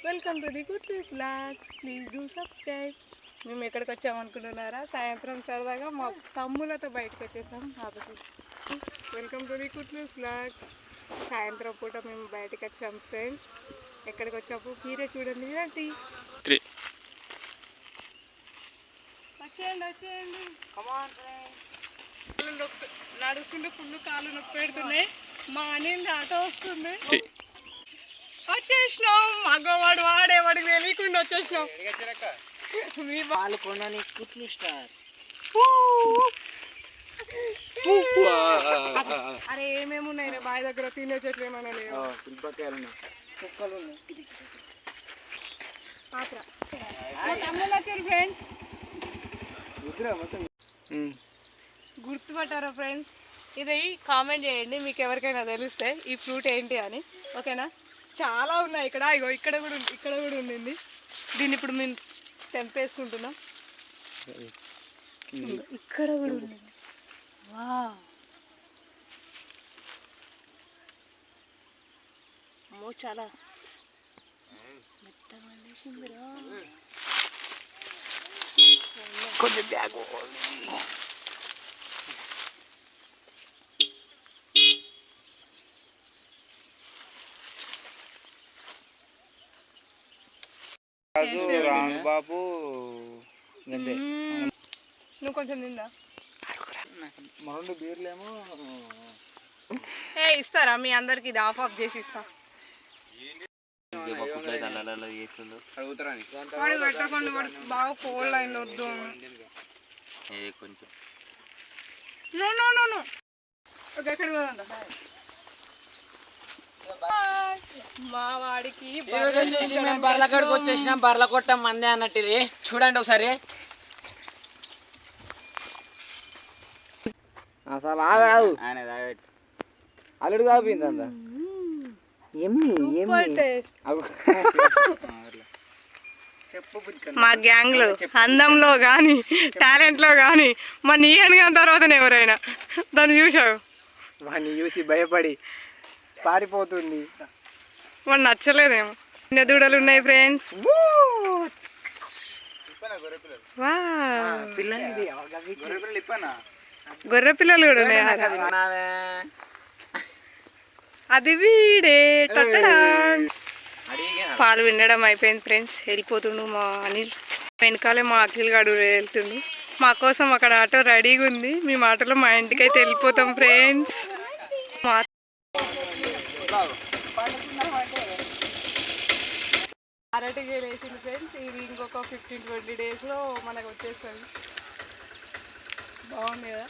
Welcome to the good news vlogs. Please do subscribe. మేము ఎక్కడికి వచ్చామనుకుంటున్నారా? సాయంత్రం సరదాగా మా తమ్ములతో బయటకు వచ్చేసాం కాబట్టి welcome to the good news vlogs. సాయంత్రం పూట మేము బయటకు వచ్చాం ఫ్రెండ్స్. ఎక్కడికి వచ్చాము మీరే చూడండి. రండి, వచ్చేయండి వచ్చేయండి. నడుస్తుంటే ఫుల్ కాళ్ళు నొప్పి పెడుతున్నాయి. మా అనిల్ ఆటో వస్తుంది. వచ్చేసినాం. మగవాడు వాడేవాడికి తెలియకుండా వచ్చేసినాం. అరే ఏమేమి ఉన్నాయి రే బావి దగ్గర? తినే చెట్లు ఏమైనా లేవు? ఫ్రెండ్స్ గుర్తుపట్టారా ఫ్రెండ్స్? ఇది కామెంట్ చేయండి మీకు ఎవరికైనా తెలిస్తే ఈ ఫ్రూట్ ఏంటి అని. ఓకేనా? చాలా ఉన్నాయి ఇక్కడ. ఇగో ఇక్కడ కూడా ఉండింది. దీన్ని ఇప్పుడు మేము తెంపేసుకుంటున్నాం. ఇక్కడ కూడా ఉంది. అమ్మో చాలా మెత్తగా వేసిందిరా. కొంచెం బ్యాగ్ బాబు నువ్వు కొంచెం తిందా? రెండు బీర్లేమో ఇస్తారా మీ అందరికి? ఇది ఆఫ్ చేసి ఇస్తా. వాడు పెట్టకుండా బాగా కోల్డ్ అయింది. వద్దు కొంచెం ఎక్కడికి పోదా? మా వాడికి మేము బర్లగడికి వచ్చేసినాం. బర్ల కొట్టం మందే అన్నట్టు ఇది చూడండి ఒకసారి. అసలు ఆగాడు అల్లుడు కాపింది అంత. మా గ్యాంగ్ లో అందంలో గాని టాలెంట్ లో గాని మా నీయన్ గాని తర్వాతనే ఎవరైనా దాన్ని చూసావు? వాడిని చూసి భయపడి పారిపోతుంది. వాడు నచ్చలేదేమో. చిన్న దూడలు ఉన్నాయి ఫ్రెండ్స్. గొర్రె పిల్లలు కూడా ఉన్నాయి. అది వీడే. పాలు వినడం అయిపోయింది ఫ్రెండ్స్. వెళ్ళిపోతుండు మా అనిల్. వెనకాలే మా అఖిల్ గాడు వెళ్తుండు. మా కోసం అక్కడ ఆటో రెడీగా ఉంది. మేము ఆటోలో మా ఇంటికి అయితే వెళ్ళిపోతాం ఫ్రెండ్స్. అరటికి వేసింది ఫ్రెండ్స్. ఇది ఇంకొక 15-20 డేస్లో మనకు వచ్చేస్తుంది. బాగుంది కదా?